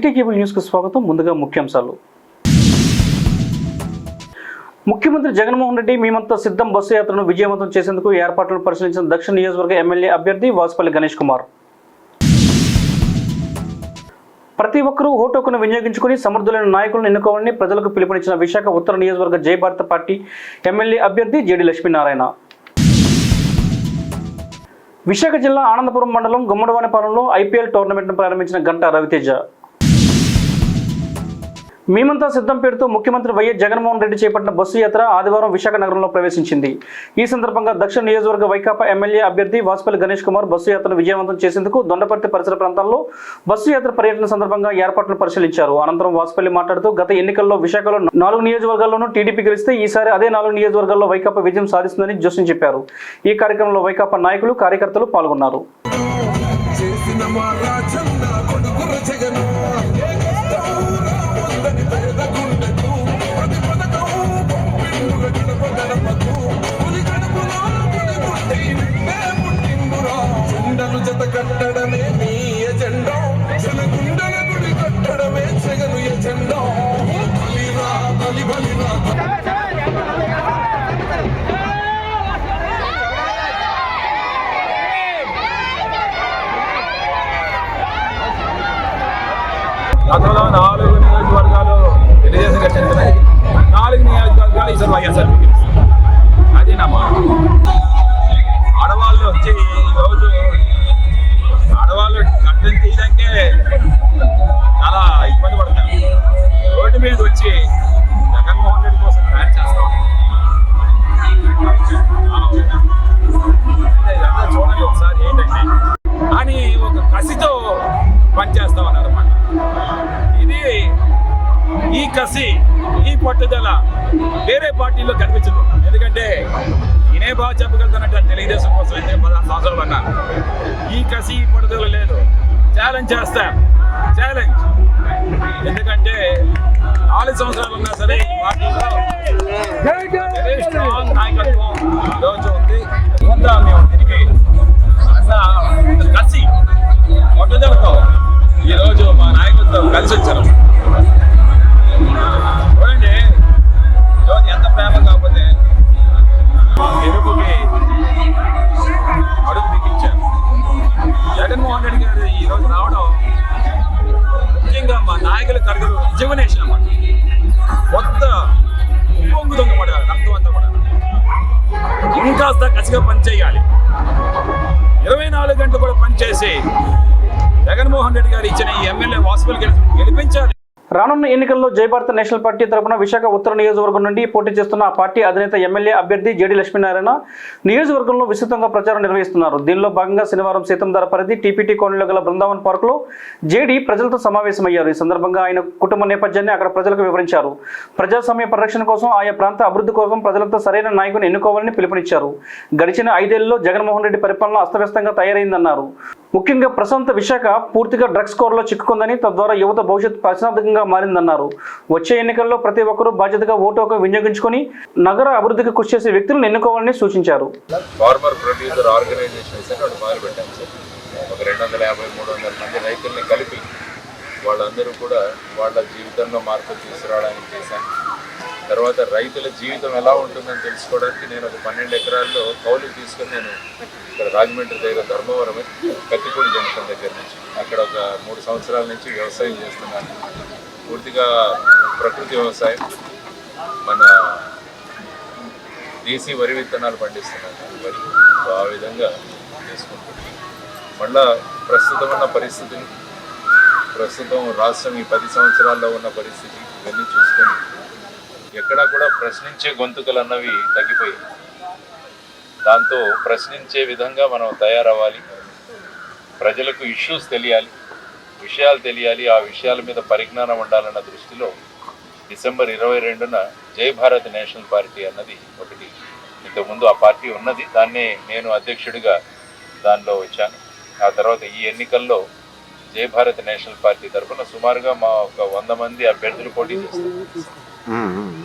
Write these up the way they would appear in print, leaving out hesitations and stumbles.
City cable న్యూస్కు స్వాగతం. ముందుగా ముఖ్యాంశాలు. ముఖ్యమంత్రి జగన్మోహన్ రెడ్డి మేమంతా సిద్ధం బస్సు యాత్రను విజయవంతం చేసేందుకు ఏర్పాట్లను పరిశీలించిన దక్షిణ నియోజకవర్గ ఎమ్మెల్యే అభ్యర్థి వాసుపల్లి గణేష్ కుమార్. ప్రతి ఒక్కరూ ఓటును వినియోగించుకుని సమర్థులైన నాయకులను ఎన్నుకోవాలని ప్రజలకు పిలుపునిచ్చిన విశాఖ ఉత్తర నియోజకవర్గ జై భారత పార్టీ ఎమ్మెల్యే అభ్యర్థి జేడి లక్ష్మీనారాయణ. విశాఖ జిల్లా ఆనందపురం మండలం గుమ్మడివానిపాలెంలో ఐపీఎల్ టోర్నమెంట్ను ప్రారంభించిన గంటా రవితేజ. మేమంతా సిద్ధం పేరుతో ముఖ్యమంత్రి వైఎస్ జగన్మోహన్ రెడ్డి చేపట్టిన బస్సు యాత్ర ఆదివారం విశాఖ నగరంలో ప్రవేశించింది. ఈ సందర్భంగా దక్షిణ నియోజకవర్గ వైకాపా ఎమ్మెల్యే అభ్యర్థి వాసుపల్లి గణేష్ కుమార్ బస్సు యాత్రను విజయవంతం చేసేందుకు దొండపర్తి పరిసర ప్రాంతాల్లో బస్సు యాత్ర పర్యటన సందర్భంగా ఏర్పాట్లను పరిశీలించారు. అనంతరం వాసుపల్లి మాట్లాడుతూ గత ఎన్నికల్లో విశాఖలో 4 నియోజకవర్గాల్లోనూ టీడీపీ గెలిస్తే ఈసారి అదే 4 నియోజకవర్గాల్లో వైకాపా విజయం సాధిస్తుందని జోస్యం చెప్పారు. ఈ కార్యక్రమంలో వైకాపా నాయకులు కార్యకర్తలు పాల్గొన్నారు. కట్టడమే నీ ఎజెండా, జనగుండల గుడి కట్టడమే జగను ఎజెండా. బలిరా బలి బలిరా గతంలో 4 నియోజకవర్గాలు తెలుగుదేశం గెలిచినాయి. 4 నియోజకవర్గాలు ఈసారి వైఎస్ఆర్ గెలుస్తారు. అది నా మాట. ఆడవాళ్ళు వచ్చి ఈరోజు ఆడవాళ్ళు కట్టెలు తీయడానికే చాలా ఇబ్బంది పడతారు. రోడ్డు మీద వచ్చి జగన్మోహన్ రెడ్డి కోసం తయారు చేస్తాం. ఇదంతా చూడండి ఒకసారి ఏంటంటే అని ఒక కసితో పనిచేస్తామన్నారు అన్నమాట. ఇది ఈ కసి, ఈ పట్టుదల వేరే పార్టీలో కనిపించదు. ఎందుకంటే నేనే బాగా చెప్పగలుగుతానంటే తెలుగుదేశం కోసం అయితే 16 సంవత్సరాలు అన్నాను. ఈ కసి, ఈ పట్టుదల లేదు. ఛాలెంజ్ చేస్తాం, ఛాలెంజ్. ఎందుకంటే 4 సంవత్సరాలు ఉన్నా సరే పార్టీలో వెరీ స్ట్రాంగ్ నాయకత్వం ఈరోజు ఉంది. అంతా మేము తిరిగి అన్న కసి, పట్టుదలతో ఈరోజు మా నాయకులతో కలిసి వచ్చారు. చూడండి ఈరోజు ఎంత ప్రేమ కాకపోతే గెలుపుకి అడుగు దిగించారు. జగన్మోహన్ రెడ్డి గారు ఈరోజు రావడం ముఖ్యంగా మా నాయకుల కడుగులు రిజువనేషన్ అన్నమాట. కొత్త ఉప్పొంగు దొంగ పడాలి, రక్తం అంతా కూడా ఇంకాస్త కసిగా పనిచేయాలి. 24 గంటలు కూడా పనిచేసి జగన్మోహన్ రెడ్డి గారు ఇచ్చిన ఈ ఎమ్మెల్యే వాసుపల్లి గెలిపించాలి. రానున్న ఎన్నికల్లో జై భారత నేషనల్ పార్టీ తరఫున విశాఖ ఉత్తర నియోజకవర్గం నుండి పోటీ చేస్తున్న ఆ పార్టీ అధినేత ఎమ్మెల్యే అభ్యర్థి జేడి లక్ష్మీనారాయణ నియోజకవర్గంలో విస్తృతంగా ప్రచారం నిర్వహిస్తున్నారు. దీనిలో భాగంగా శనివారం సీతంధార పరిధి టీపీటీ కాలనీలో గల బృందావన్ పార్కులో జేడీ ప్రజలతో సమావేశమయ్యారు. ఈ సందర్భంగా ఆయన కుటుంబ నేపథ్యాన్ని అక్కడ ప్రజలకు వివరించారు. ప్రజాస్వామ్య పరిరక్షణ కోసం, ఆయా ప్రాంత అభివృద్ధి కోసం ప్రజలతో సరైన నాయకుని ఎన్నుకోవాలని పిలుపునిచ్చారు. గడిచిన 5 ఏళ్లలో జగన్మోహన్ రెడ్డి పరిపాలన అస్తవ్యస్తంగా తయారైందన్నారు. ముఖ్యంగా ప్రశాంత విశాఖ పూర్తిగా డ్రగ్స్ కోర్లో చిక్కుకుందని, తద్వారా యువత భవిష్యత్తు ప్రశాంతంగా మారిందన్నారు. వచ్చే ఎన్నికల్లో ప్రతి ఒక్కరూ బాధ్యతగా ఓటు హక్కు వినియోగించుకొని నగర అభివృద్ధికి కృషి చేసే వ్యక్తులను ఎన్నుకోవాలని సూచించారు. ఫార్మర్ ప్రొడ్యూసర్ ఆర్గనైజేషన్స్ అని ఒకటి మొదలుపెట్టాం సార్. ఒక 250-300 మంది రైతుల్ని కలిపి వాళ్ళందరూ కూడా వాళ్ళ జీవితంలో మార్పు తీసుకురావడానికి చేశాను. తర్వాత రైతుల జీవితం ఎలా ఉంటుందని తెలుసుకోవడానికి నేను ఒక 12 ఎకరాల్లో కౌలు తీసుకొని నేను ఇక్కడ రాజమండ్రి దగ్గర ధర్మవరం కత్తిపూడి జంక్షన్ దగ్గర నుంచి అక్కడ ఒక 3 సంవత్సరాల నుంచి వ్యవసాయం చేస్తున్నాను. పూర్తిగా ప్రకృతి వ్యవసాయం, మన దేశీ వరి విత్తనాలు పండిస్తున్నాను. వరి ఆ విధంగా చేసుకుంటున్నాను. మళ్ళా ప్రస్తుతం ఉన్న పరిస్థితులు, ప్రస్తుతం రాష్ట్రం ఈ 10 సంవత్సరాల్లో ఉన్న పరిస్థితి ఇవన్నీ చూసుకొని ఎక్కడా కూడా ప్రశ్నించే గొంతుకలు అన్నవి తగ్గిపోయి, దాంతో ప్రశ్నించే విధంగా మనం తయారవ్వాలి. ప్రజలకు ఇష్యూస్ తెలియాలి, విషయాలు తెలియాలి, ఆ విషయాల మీద పరిజ్ఞానం ఉండాలన్న దృష్టిలో డిసెంబర్ 22న జై భారత్ నేషనల్ పార్టీ అన్నది ఒకటి. ఇంతకుముందు ఆ పార్టీ ఉన్నది, దాన్నే నేను అధ్యక్షుడిగా దానిలో వచ్చాను. ఆ తర్వాత ఈ ఎన్నికల్లో జై భారత్ నేషనల్ పార్టీ తరఫున సుమారుగా మా ఒక 100 మంది అభ్యర్థులు పోటీ చేస్తారు.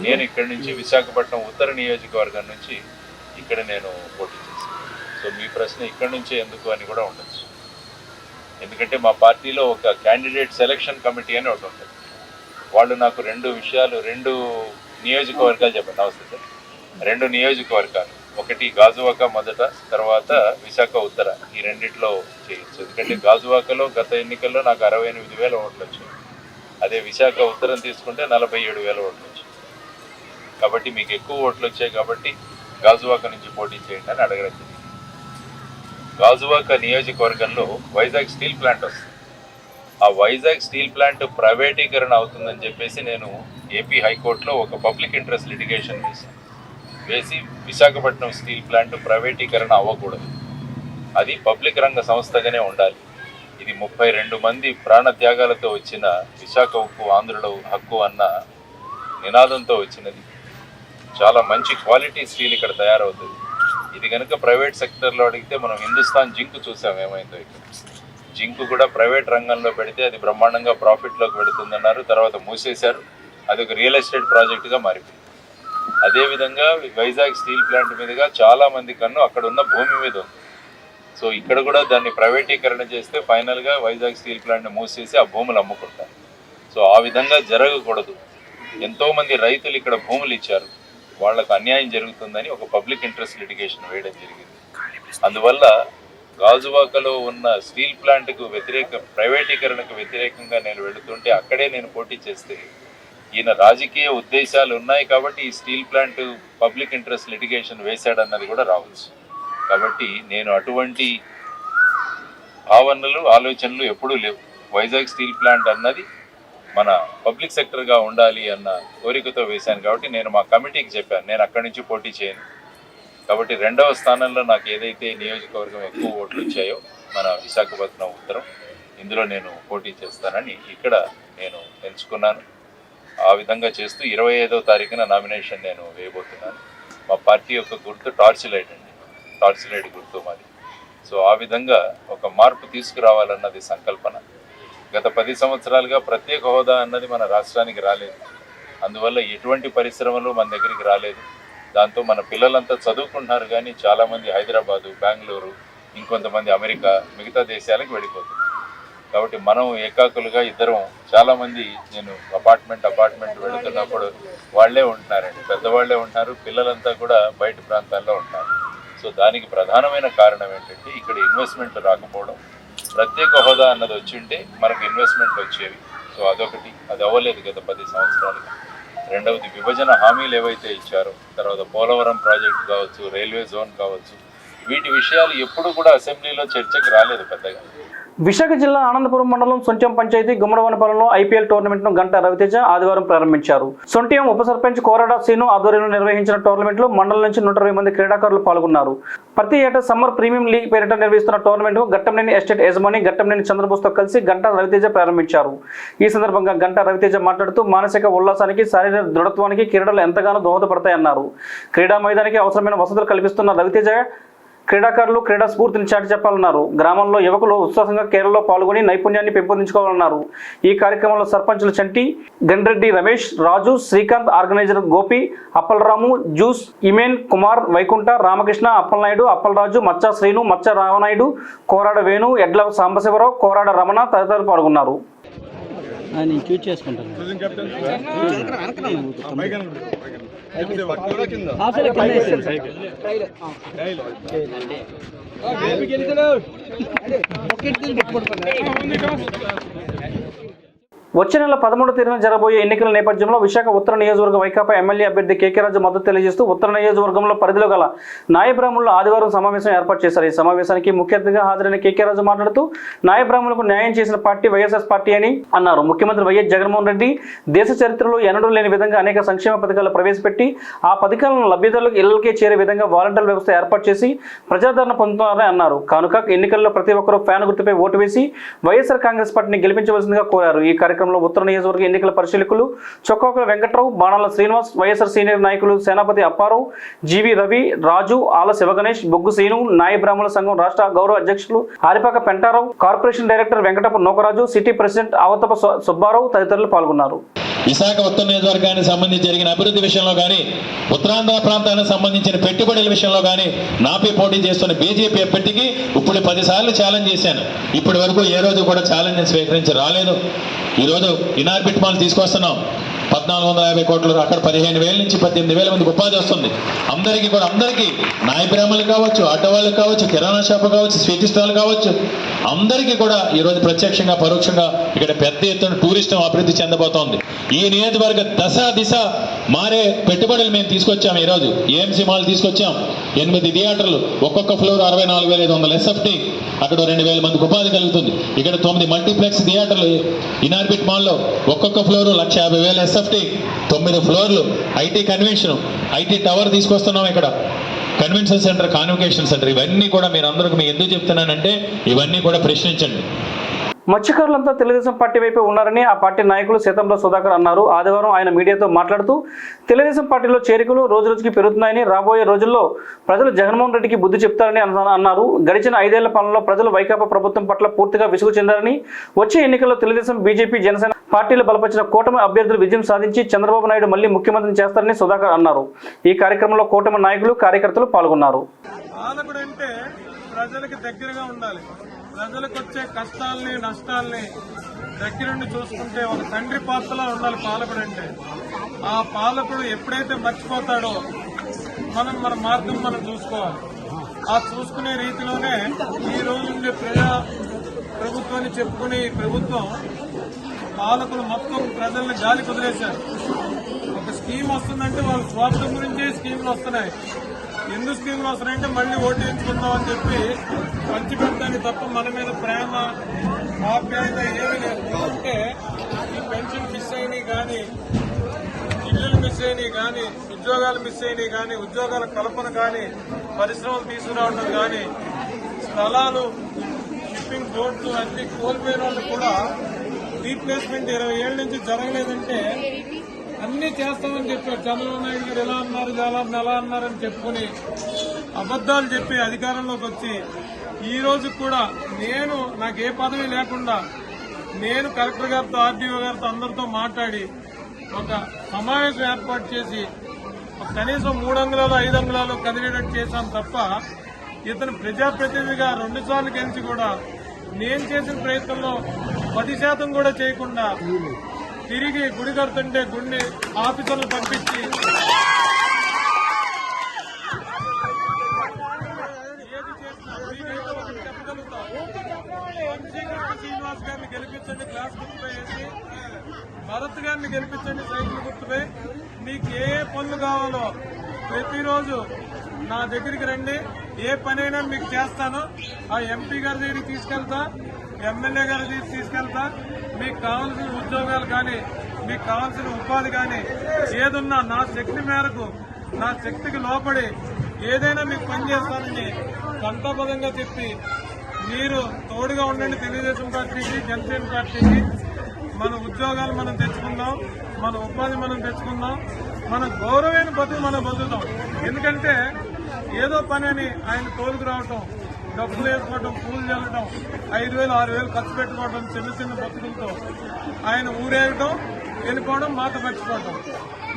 నేను ఇక్కడి నుంచి విశాఖపట్నం ఉత్తర నియోజకవర్గం నుంచి ఇక్కడ నేను పోటీ చేశాను. సో మీ ప్రశ్న ఇక్కడి నుంచే ఎందుకు అని కూడా ఉండొచ్చు. ఎందుకంటే మా పార్టీలో ఒక క్యాండిడేట్ సెలక్షన్ కమిటీ అని ఒకటి ఉంటుంది. వాళ్ళు నాకు 2 నియోజకవర్గాలు చెప్పండి. నమస్తే సార్. 2 నియోజకవర్గాలు, ఒకటి గాజువాక మొదట, తర్వాత విశాఖ ఉత్తర, ఈ రెండిట్లో చేయొచ్చు. ఎందుకంటే గాజువాకలో గత ఎన్నికల్లో నాకు 68,000 ఓట్లు వచ్చాయి. అదే విశాఖ ఉత్తరం తీసుకుంటే 47,000 ఓట్లు వచ్చాయి. కాబట్టి మీకు ఎక్కువ ఓట్లు వచ్చాయి కాబట్టి గాజువాక నుంచి పోటీ చేయండి అని అడగడం జరిగింది. గాజువాక నియోజకవర్గంలో వైజాగ్ స్టీల్ ప్లాంట్ వస్తుంది. ఆ వైజాగ్ స్టీల్ ప్లాంట్ ప్రైవేటీకరణ అవుతుందని చెప్పేసి నేను ఏపీ హైకోర్టులో ఒక పబ్లిక్ ఇంట్రెస్ట్ లిటిగేషన్ వేసి విశాఖపట్నం స్టీల్ ప్లాంట్ ప్రైవేటీకరణ అవ్వకూడదు, అది పబ్లిక్ రంగ సంస్థగానే ఉండాలి. ఇది 32 మంది ప్రాణత్యాగాలతో వచ్చిన విశాఖ ఉక్కు ఆంధ్రుల హక్కు అన్న నినాదంతో వచ్చినది. చాలా మంచి క్వాలిటీ స్టీల్ ఇక్కడ తయారవుతుంది. ఇది కనుక ప్రైవేట్ సెక్టర్లో అడిగితే మనం హిందుస్థాన్ జింక్ చూసాం ఏమైందో. ఇక్కడ జింక్ కూడా ప్రైవేట్ రంగంలో పెడితే అది బ్రహ్మాండంగా ప్రాఫిట్లోకి వెళుతుందన్నారు, తర్వాత మూసేశారు. అది ఒక రియల్ ఎస్టేట్ ప్రాజెక్టుగా మారిపోయింది. అదేవిధంగా వైజాగ్ స్టీల్ ప్లాంట్ మీదుగా చాలామంది కన్ను అక్కడ ఉన్న భూమి మీద ఉంది. సో ఇక్కడ కూడా దాన్ని ప్రైవేటీకరణ చేస్తే ఫైనల్గా వైజాగ్ స్టీల్ ప్లాంట్ని మూసేసి ఆ భూములు అమ్ముకుంటారు. సో ఆ విధంగా జరగకూడదు. ఎంతోమంది రైతులు ఇక్కడ భూములు ఇచ్చారు, వాళ్లకు అన్యాయం జరుగుతుందని ఒక పబ్లిక్ ఇంట్రెస్ట్ లిటిగేషన్ వేయడం జరిగింది. అందువల్ల గాజువాకలో ఉన్న స్టీల్ ప్లాంట్కు ప్రైవేటీకరణకు వ్యతిరేకంగా నేను వెళుతుంటే అక్కడే నేను పోటీ చేస్తే ఈయన రాజకీయ ఉద్దేశాలు ఉన్నాయి కాబట్టి ఈ steel plant public interest litigation వేశాడన్నది కూడా రావచ్చు. కాబట్టి నేను అటువంటి భావనలు ఆలోచనలు ఎప్పుడూ లేవు. వైజాగ్ స్టీల్ ప్లాంట్ అన్నది మన పబ్లిక్ సెక్టర్గా ఉండాలి అన్న కోరికతో వేశాను కాబట్టి నేను మా కమిటీకి చెప్పాను నేను అక్కడి నుంచి పోటీ చేయను. కాబట్టి 2వ స్థానంలో నాకు ఏదైతే నియోజకవర్గం ఎక్కువ ఓట్లు వచ్చాయో మన విశాఖపట్నం ఉత్తరం, ఇందులో నేను పోటీ చేస్తానని ఇక్కడ నేను ఎంచుకున్నాను. ఆ విధంగా చేస్తూ 25వ తారీఖున నామినేషన్ నేను వేయబోతున్నాను. మా పార్టీ యొక్క గుర్తు టార్చ్ లైట్ అండి, టార్చ్ లైట్ గుర్తు మాది. సో ఆ విధంగా ఒక మార్పు తీసుకురావాలన్నది సంకల్పన. గత 10 సంవత్సరాలుగా ప్రత్యేక హోదా అన్నది మన రాష్ట్రానికి రాలేదు. అందువల్ల ఎటువంటి పరిశ్రమలు మన దగ్గరికి రాలేదు. దాంతో మన పిల్లలంతా చదువుకుంటున్నారు కానీ చాలామంది హైదరాబాదు, బెంగళూరు, ఇంకొంతమంది అమెరికా, మిగతా దేశాలకు వెళ్ళిపోతున్నారు. కాబట్టి మనం ఏకాకులుగా ఇద్దరం, చాలామంది నేను అపార్ట్మెంట్ వెళుతున్నప్పుడు వాళ్ళే ఉంటున్నారండి, పెద్దవాళ్లే ఉంటున్నారు, పిల్లలంతా కూడా బయట ప్రాంతాల్లో ఉంటున్నారు. సో దానికి ప్రధానమైన కారణం ఏంటంటే ఇక్కడ ఇన్వెస్ట్మెంట్ రాకపోవడం. ప్రత్యేక హోదా అన్నది వచ్చింటే మనకు ఇన్వెస్ట్మెంట్లు వచ్చేవి. సో అదొకటి, అది అవ్వలేదు గత 10 సంవత్సరాలుగా. రెండవది విభజన హామీలు ఏవైతే ఇచ్చారో, తర్వాత పోలవరం ప్రాజెక్టు కావచ్చు, రైల్వే జోన్ కావచ్చు, వీటి విషయాలు ఎప్పుడు కూడా అసెంబ్లీలో చర్చకు రాలేదు పెద్దగా. విశాఖ జిల్లా ఆనందపురం మండలం సొంట్యం పంచాయతీ గుమ్మడవనపాలెంలో ఐపీఎల్ టోర్నమెంట్ను గంటా రవితేజ ఆదివారం ప్రారంభించారు. సొంట్యం ఉప సర్పంచ్ కోరాడ సీను ఆధ్వర్యంలో నిర్వహించిన టోర్నమెంట్లో మండలం నుంచి 120 మంది క్రీడాకారులు పాల్గొన్నారు. ప్రతి ఏటా సమ్మర్ ప్రీమియం లీగ్ పేరిట నిర్వహిస్తున్న టోర్నమెంట్ను గట్టంనేని ఎస్టేట్ యజమాని గట్టంనేని చంద్రబోస్తో కలిసి గంటా రవితేజ ప్రారంభించారు. ఈ సందర్భంగా గంటా రవితేజ మాట్లాడుతూ మానసిక ఉల్లాసానికి, శారీరక దృఢత్వానికి క్రీడలు ఎంతగానో దోహదపడతాయన్నారు. క్రీడా మైదానికి అవసరమైన వసతులు కల్పిస్తున్న రవితేజ క్రీడాకారులు క్రీడా స్ఫూర్తిని చాటి చెప్పాలన్నారు. గ్రామంలో యువకులు ఉత్సాహంగా క్రీడల్లో పాల్గొని నైపుణ్యాన్ని పెంపొందించుకోవాలన్నారు. ఈ కార్యక్రమంలో సర్పంచులు చంటి, గండ్రెడ్డి రమేష్, రాజు, శ్రీకాంత్, ఆర్గనైజర్ గోపి, అప్పలరాము, జూస్, ఇమేన్, కుమార్, వైకుంఠ, రామకృష్ణ, అప్పలనాయుడు, అప్పలరాజు, మచ్చ శ్రీను, మచ్చ రామనాయుడు, కోరాడ వేణు, ఎడ్ల సాంబశివరావు, కోరాడ రమణ తదితరులు పాల్గొన్నారు. వచ్చే నెల 13వ తేదీన జరగబోయే ఎన్నికల నేపథ్యంలో విశాఖ ఉత్తర నియోజకవర్గ వైకాపా ఎమ్మెల్యే అభ్యర్థి కేకే రాజు మద్దతు తెలియజేస్తూ ఉత్తర నియోజకవర్గంలో పరిధిలో గల నాయబ్రాహ్మణులు ఆదివారం సమావేశం ఏర్పాటు చేశారు. ఈ సమావేశానికి ముఖ్య అతిథిగా హాజరైన కేకే రాజు మాట్లాడుతూ నాయబ్రాహ్మణులకు న్యాయం చేసిన పార్టీ వైఎస్ఆర్ పార్టీ అని అన్నారు. ముఖ్యమంత్రి వైఎస్ జగన్మోహన్ రెడ్డి దేశ చరిత్రలో ఎన్నడూ లేని విధంగా అనేక సంక్షేమ పథకాలు ప్రవేశపెట్టి ఆ పథకాలను లబ్ధిదారులకు ఇళ్లకే చేరే విధంగా వాలంటీర్ వ్యవస్థ ఏర్పాటు చేసి ప్రజాదరణ పొందుతున్నారని అన్నారు. కనుక ఎన్నికల్లో ప్రతి ఒక్కరూ ఫ్యాన్ గుర్తుపై ఓటు వేసి వైఎస్ఆర్ కాంగ్రెస్ పార్టీని గెలిపించవలసిందిగా కోరారు. ఈ కార్యక్రమంలో ఉత్తర నియోజకవర్గ ఎన్నికల పరిశీలకులు చొక్కాకుల వెంకట్రావు, బాణాల శ్రీనివాస్, వైఎస్ఆర్ సీనియర్ నాయకులు సేనాపతి అప్పారావు, జీవి రవి, రాజు, ఆల శివగణేష్, బొగ్గు సీను, నాయ బ్రాహ్మణుల సంఘం రాష్ట్ర గౌరవ అధ్యక్షులు Aripaka Pentarao, corporation director Venkatappa Nokaraju, city president Avatapa Subbarao తదితరులు పాల్గొన్నారు. విశాఖ ఉత్తర నియోజకవర్గానికి సంబంధించి జరిగిన అభివృద్ధి విషయంలో కానీ, ఉత్తరాంధ్ర ప్రాంతానికి సంబంధించిన పెట్టుబడుల విషయంలో కానీ నాపై పోటీ చేస్తున్న బీజేపీ అభ్యర్థికి ఇప్పుడు 10 సార్లు ఛాలెంజ్ చేశాను. ఇప్పటి వరకు ఏ రోజు కూడా ఛాలెంజ్ స్వీకరించి రాలేదు. ఈరోజు ఇనార్బిట్ మాల్ తీసుకొస్తున్నాం. 1450 కోట్లు, అక్కడ 15,000 నుంచి 18,000 మందికి ఉపాధి వస్తుంది. అందరికీ నాయ బ్రాహ్మణులు కావచ్చు, ఆటో వాళ్ళకి కావచ్చు, కిరాణా షాపు కావచ్చు, స్వీట్ స్టాల్ కావచ్చు, అందరికీ కూడా ఈరోజు ప్రత్యక్షంగా పరోక్షంగా ఇక్కడ పెద్ద ఎత్తున టూరిస్టం అభివృద్ధి చెందబోతోంది. ఈ నియోజకవర్గ దిశ మారే పెట్టుబడులు మేము తీసుకొచ్చాం. ఈరోజు ఏఎంసీ మాల్ తీసుకొచ్చాం. 8 థియేటర్లు, ఒక్కొక్క ఫ్లోర్ 64,500 ఎస్ఎఫ్టీ, అక్కడ 2,000 మందికి ఉపాధి కలుగుతుంది. ఇక్కడ 9 మల్టీప్లెక్స్ థియేటర్లు ఇనార్బిట్ మాల్లో, ఒక్కొక్క ఫ్లోరు 1,50,000 ఎస్ఎఫ్టీ, 9 ఫ్లోర్లు, ఐటీ కన్వెన్షన్, ఐటీ టవర్ తీసుకొస్తున్నాం. ఇక్కడ కన్వెన్షన్ సెంటర్, కాన్వకేషన్ సెంటర్, ఇవన్నీ కూడా మీరు అందరికి మీకు ఎందుకు చెప్తున్నానంటే ఇవన్నీ కూడా ప్రశ్నించండి. మత్స్యకారులంతా తెలుగుదేశం పార్టీ వైపే ఉన్నారని ఆ పార్టీ నాయకులు సీతంలో సుధాకర్ అన్నారు. ఆదివారం ఆయన మీడియాతో మాట్లాడుతూ తెలుగుదేశం పార్టీలో చేరికలు రోజురోజుకి పెరుగుతున్నాయని, రాబోయే రోజుల్లో ప్రజలు జగన్మోహన్ రెడ్డికి బుద్ధి చెప్తారని అన్నారు. గడిచిన 5 ఏళ్ల పాలనలో ప్రజలు వైకాపా ప్రభుత్వం పట్ల పూర్తిగా విసుగు చెందారని, వచ్చే ఎన్నికల్లో తెలుగుదేశం, బీజేపీ, జనసేన పార్టీలు బలపరిచిన కూటమి అభ్యర్థులు విజయం సాధించి చంద్రబాబు నాయుడు మళ్లీ ముఖ్యమంత్రిని చేస్తారని సుధాకర్ అన్నారు. ఈ కార్యక్రమంలో కూటమి నాయకులు, కార్యకర్తలు పాల్గొన్నారు. ప్రజలకు దగ్గరగా ఉండాలి. ప్రజలకు వచ్చే కష్టాలని, నష్టాలని దగ్గరుండి చూసుకుంటే ఒక తండ్రి పాత్రలా ఉండాలి పాలకుడు అంటే. ఆ పాలకుడు ఎప్పుడైతే మర్చిపోతాడో మన మార్గం మనం చూసుకోవాలి. ఆ చూసుకునే రీతిలోనే ఈ రోజు ఉండే ప్రభుత్వాన్ని చెప్పుకునే ఈ ప్రభుత్వం పాలకులు మొత్తం ప్రజల్ని గాలి కుదిరేశారు. ఒక స్కీమ్ వస్తుందంటే వాళ్ళ స్వార్థం గురించే స్కీమ్లు వస్తున్నాయి. ఎందుకు స్కీమ్లు వస్తున్నాయంటే మళ్లీ ఓటు వేయించుకుందామని చెప్పి పంచిపెట్టడానికి తప్ప మన మీద ప్రేమ, ఆప్యాయత ఏమీ లేదు. ఎందుకంటే ఈ పెన్షన్ మిస్ అయినాయి కానీ, ఇళ్లు మిస్ అయినాయి కానీ, ఉద్యోగాలు మిస్ అయినాయి కానీ, ఉద్యోగాల కల్పన కానీ, పరిశ్రమలు తీసుకురావడం కానీ, స్థలాలు, షిప్పింగ్ బోర్డులు అన్ని కోల్పోయిన వాళ్ళు కూడా రీప్లేస్మెంట్ 20 ఏళ్ల నుంచి జరగలేదంటే అన్ని చేస్తామని చెప్పారు. చంద్రబాబు నాయుడు గారు ఎలా అన్నారు, ఎలా అన్నారని చెప్పుకుని అబద్దాలు చెప్పి అధికారంలోకి వచ్చి ఈ రోజు కూడా నాకు ఏ పదవి లేకుండా నేను కలెక్టర్ గారితో, ఆర్డీఓ గారితో అందరితో మాట్లాడి ఒక సమావేశం ఏర్పాటు చేసి కనీసం 3 అంగుళాలు 5 అంగుళాలు కదిలేటట్టు చేశాను తప్ప ఇతను ప్రజాప్రతినిధిగా 2 సార్లు గెలిచి కూడా నేను చేసిన ప్రయత్నంలో 10% కూడా చేయకుండా తిరిగి గుడి కడుతుంటే గుడిని ఆఫీసర్లు పంపించి ఏది చేసినా మీకైతే ఒకటి చెప్పగలుగుతాం. శ్రీనివాస్ గారిని గెలిపించండి గ్లాస్ గుర్తుపై వేసి, భరత్ గారిని గెలిపించండి సైకిల్ గుర్తుపై. మీకు ఏ పనులు కావాలో ప్రతిరోజు నా దగ్గరికి రండి. ఏ పనైనా మీకు చేస్తాను. ఆ ఎంపీ గారి దగ్గరికి తీసుకెళ్తా, ఎమ్మెల్యే గారి దగ్గరికి తీసుకెళ్తా. మీకు కావాల్సిన ఉద్యోగాలు కానీ, మీకు కావాల్సిన ఉపాధి కానీ ఏదున్నా నా శక్తి మేరకు, నా శక్తికి లోపడి ఏదైనా మీకు పనిచేస్తానని కంఠబద్ధంగా చెప్పి మీరు తోడుగా ఉండండి. తెలుగుదేశం పార్టీకి, జనసేన పార్టీకి మన ఉద్యోగాలు మనం తెచ్చుకుందాం, మన ఉపాధి మనం తెచ్చుకుందాం, మన గౌరవమైన బతుకు మనం బతుకుదాం. ఎందుకంటే ఏదో పని అని ఆయన తోలుకు రావటం, డబ్బులు వేసుకోవటం, పూలు చల్లటం, 5,000 6,000 ఖర్చు పెట్టుకోవటం, చిన్న బతుకులతో ఆయన ఊరేగటం, వెళ్ళిపోవడం, మాట మర్చిపోవటం.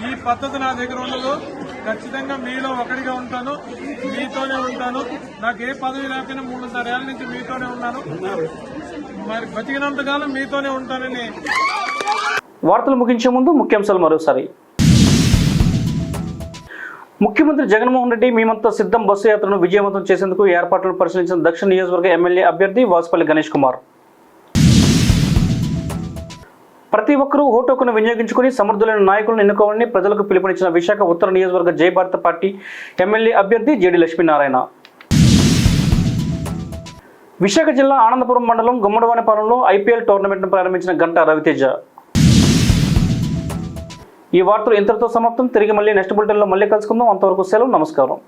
ఈ పద్ధతి నా దగ్గర ఉండదు. ఖచ్చితంగా మీలో ఒకటిగా ఉంటాను, మీతోనే ఉంటాను. నాకు ఏ పదవి లేకపోయినా 3.5 ఏళ్ల నుంచి మీతోనే ఉన్నాను. మరి బతికినంతకాలం మీతోనే ఉంటానని. వార్తలు ముగించే ముందు ముఖ్యాంశాలు మరోసారి. ముఖ్యమంత్రి జగన్మోహన్ రెడ్డి మేమంతా సిద్ధం బస్సు యాత్రను విజయవంతం చేసేందుకు ఏర్పాట్లను పరిశీలించిన దక్షిణ నియోజకవర్గ ఎమ్మెల్యే అభ్యర్థి వాసుపల్లి గణేష్ కుమార్. ప్రతి ఒక్కరూ ఓటును వినియోగించుకుని సమర్థులైన నాయకులను ఎన్నుకోవాలని ప్రజలకు పిలుపునిచ్చిన విశాఖ ఉత్తర నియోజకవర్గ జై భారత పార్టీ ఎమ్మెల్యే అభ్యర్థి జేడి లక్ష్మీనారాయణ. విశాఖ జిల్లా ఆనందపురం మండలం గుమ్మడివానిపాలెంలో ఐపీఎల్ టోర్నమెంట్ను ప్రారంభించిన గంటా రవితేజ. ఈ వార్తలు ఇంతటితో సమాప్తం. తిరిగి మళ్ళీ నెక్స్ట్ బులెటిన్లో మళ్ళీ కలుసుకుందాం. అంతవరకు సెలవు. నమస్కారం.